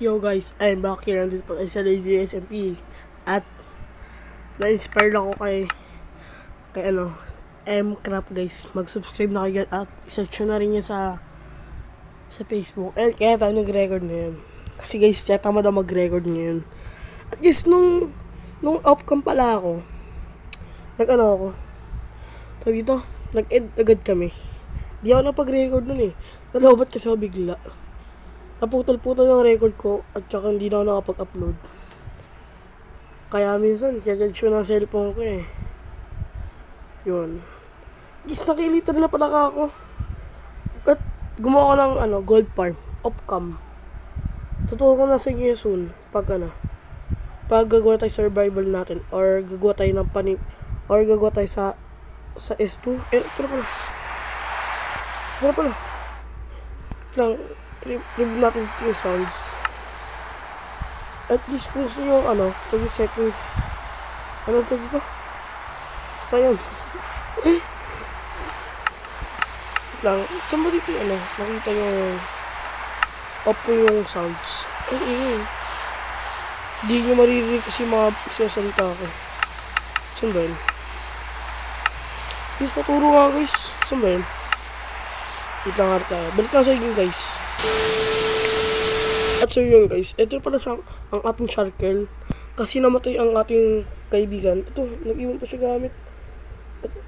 Yo guys, I'm back here nandito po sa Lazy SMP. At na-inspire lang ako kay M-Craft guys. Mag-subscribe na kayo at search na rin niya sa Facebook. And kaya tayo nag-record ngayon. Kasi guys, kaya tama daw mag-record ngayon. At guys, nung outcome pala ako, tawag dito, nag-end agad kami. Di ako napag-record nun eh. Nalobat kasi ako bigla. Naputol-putol yung record ko at saka hindi na ako nakapag-upload. Kaya minsan, charge ko ng cellphone ko eh. Yun. Guys, nakiliter na pala ako. At gumawa ko ng gold farm, off-cam. Tuturo ko na sa inyo soon. Pag gagawa tayo survival natin or gagawa tayo ng or gagawa tayo sa S2. Ito na pala. Remove natin dito yung sounds. At least kung gusto nyo 30 seconds. Ano ito dito? Basta yun. Wait lang. Saan ba dito nakita yung off po yung sounds. Ang ingay. Hindi nyo maririnig kasi mga sinasalita ako. Saan ba yun? Please paturo nga guys. Saan ba yun? Wait lang nga tayo. Balik lang sa inyo guys. At so yun guys, ito pala siya ang ating circle. Kasi namatay ang ating kaibigan. Ito, nag-iwan pa siya gamit.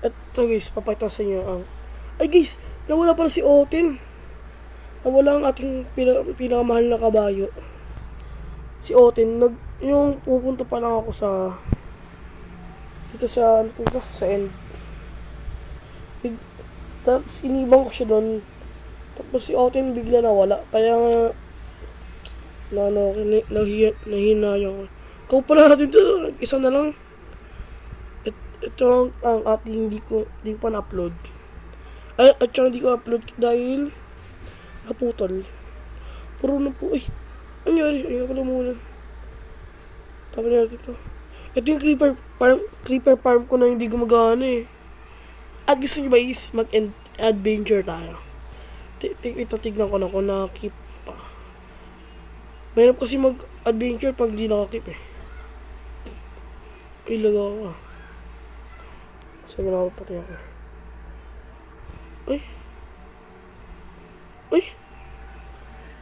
At ito guys, papakita sa inyo ang... Ay guys, nawala pala si Otin. Nawala ang ating pinakamahal na kabayo. Si Otin, yung pupunta pa lang ako sa... Dito sa, sa end. Tapos inibang ko siya doon. Tapos si Otin bigla nawala. Kaya nga nahinayang ko. Ikaw pala natin ito. Isa na lang. Ito ang ating hindi ko pa na-upload. At saka hindi ko upload dahil naputol. Puro na po. Ay, anyari? Ayaw pala muna. Tapos natin ito. Ito yung creeper farm ko na hindi gumagana eh. At gusto nyo ba is mag-adventure tayo? Tignan ko na kung nakakip pa. Mayroon kasi mag-adventure pag di nakakip eh. Ilag ako. Sabi na ako pati ako. Ay!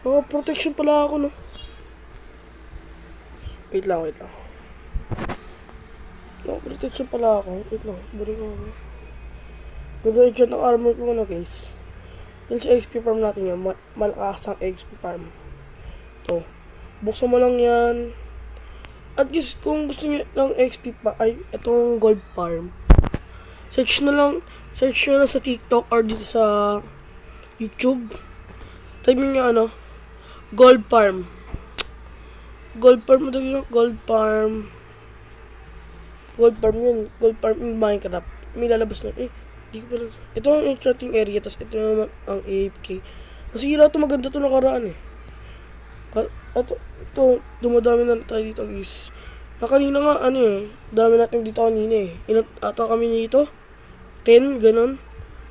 Naka-protection pala ako no. Wait lang. Naka-protection pala ako. Wait lang. Bari ko ako. Ganda yung ng armor ko guys. Dahil sa XP farm natin yan, malakas ang XP farm. Ito. Buksan mo lang yan. At guys, kung gusto niyo ng XP pa, ay, itong gold farm. Search nyo lang sa TikTok or dito sa YouTube. Type nyo gold farm. Gold farm yun. Gold farm yun. Gold farm in Minecraft. May lalabas na ito ang enchanting area, tapos ito naman ang AFK. Nasira ito, maganda ito nakaraan eh. Ito, dumadami na tayo dito guys. Kanina nga, dami natin dito kanina eh. Ilan ata kami dito? 10, ganon.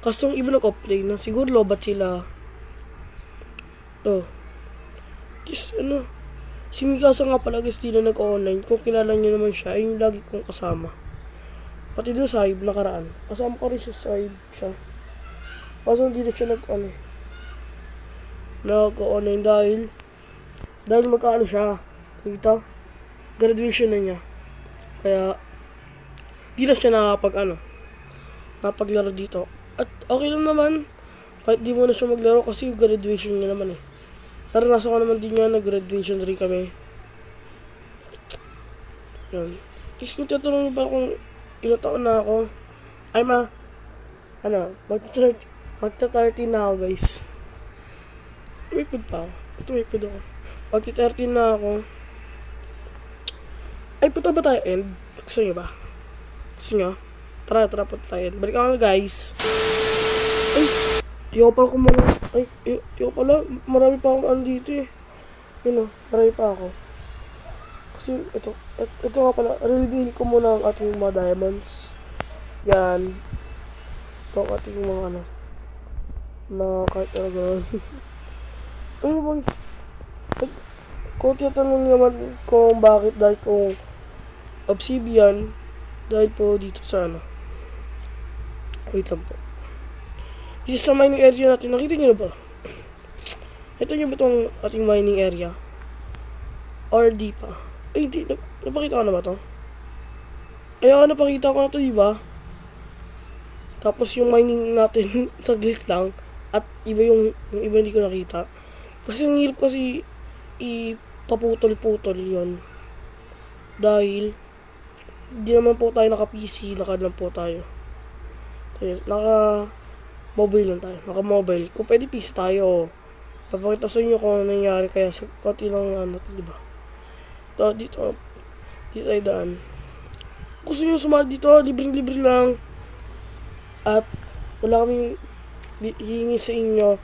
Kasi yung iba nag-offline na, siguro lobat sila. Ito. Guys, si Mikasa nga pala guys, di na nag-online. Kung kilala nyo naman siya, ay yung lagi kong kasama. Pati doon sa Hive nakaraan. Kasama ko rin sa Hive siya. Kaso hindi na siya nag-online dahil magkaano siya. Dito, graduation na niya. Kaya, hindi na siya napaglaro dito. At okay lang naman, kahit di mo na siya maglaro kasi graduation niya naman eh. Naranasan ko naman din niya, nag-graduation rin kami. Yan. Kasi kung tatanungin pa kung ilang taon na ako, ay magta-30 na ako guys. May food pa ako. Ito may food ako. Magta-30 na ako. Ay, punta ba tayo end? Gusto nyo ba? Gusto nyo? Tara punta tayo end. Balik ako guys. Ay, ayaw pala kumala. Ay, ayaw pala. Marami pa akong dito eh. Marami pa ako. Kasi ito nga pala, reveal ko muna ang ating mga diamonds. Yan. Ito ang ating mga na kahit ano gano'n. Ano ba guys? Kung tinatanong naman kung bakit, dahil kung Obsidian, dahil po dito sa ano. Wait lang po. Dito sa mining area natin, nakita nyo na ba? Ito nyo ba itong ating mining area? Or di pa? Ay, di. Napakita ko na ba ito? Ay, napakita ko na ito, di ba? Tapos yung mining natin, saglit lang. At iba yung iba hindi ko nakita. Kasi ang hirap kasi ipaputol-putol yon. Dahil, hindi naman po tayo naka-PC, naka-lang po tayo. Naka-mobile lang tayo. Naka-mobile. Kung pwede PC tayo, papakita sa inyo kung ano nangyari. Kaya sa konti lang ano, diba? Dito tayo daan. Kung gusto nyo sumali dito, libreng-libre lang. At wala kaming hihingi sa inyo.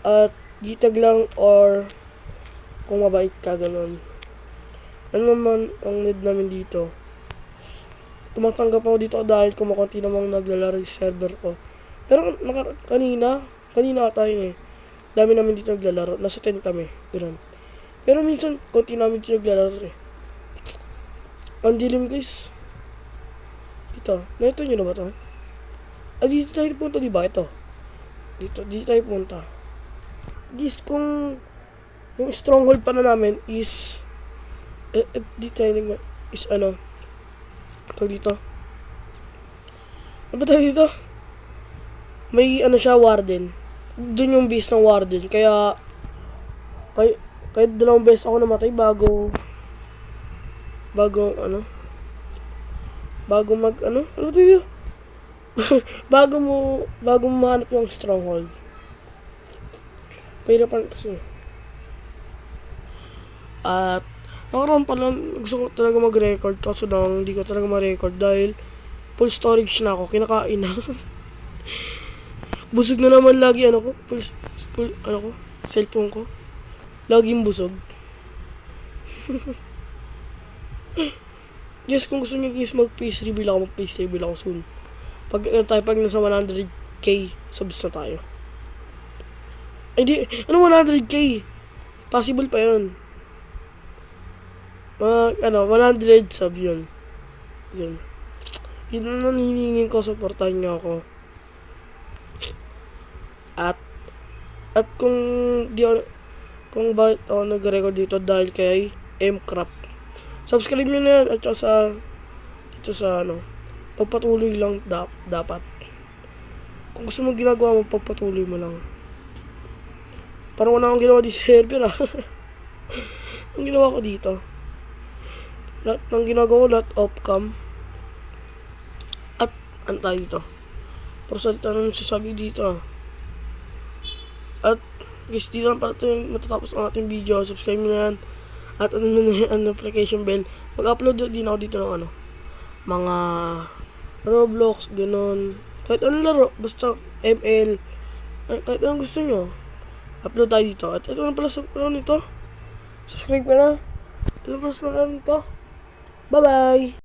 At gitag lang or kung mabait ka, ganun. Ano naman ang need namin dito? Tumatanggap ako dito dahil kumakunti namang naglalaro sa server ko. Pero kanina tayo eh. Dami namin dito naglalaro. Nasa 10 kami. Ganun. Pero minsan, konti namin dito naglalaro eh. Ang dilim guys. Ito. Ito nyo na ba ito? Dito tayo punta, diba? Ito. Dito tayo punta. Guys, kung yung stronghold pa na namin is dito tayo is ano. Ito dito. Ano ba tayo dito? May ano siya, warden. Doon yung base ng warden. Kaya dalawang beses ako namatay bago bago mahanap yung stronghold. Pahirapan kasi. At nakaraan pala, gusto ko talaga mag-record kaso lang hindi ko talaga ma-record dahil full storage na ako, kinakain na. Busog na naman lagi cellphone ko. Laging busog. Yes, kung gusto niyo guys mag-face reveal ako soon. Pag nasa 100k subs na tayo. Ay di, 100k? Possible pa yun. 100 sub yun. Yun naman hinihingin ko, supportahan niyo ako. At kung bakit ako nag-record dito dahil kay Mcraft. Subscribe nyo na yan at dito sa pagpatuloy lang dapat. Kung gusto mo ginagawa mo, pagpatuloy mo lang. Parang wala akong ginawa di server ang ginawa ko dito. Lahat ng ginagawa ko, lahat off-cam. At ano tayo dito? Pero salita nang sasabi dito. At guys, dito lang pala ito yung matatapos ang ating video. Subscribe nyo na yan. At ano na yung notification bell. Mag-upload din ako dito ng mga Roblox, ganun. Kahit anong laro, basta ML. Kahit anong gusto nyo. Upload tayo dito. At ito na pala sa nito. Subscribe ka na. Ito na pala sa nito. Bye-bye!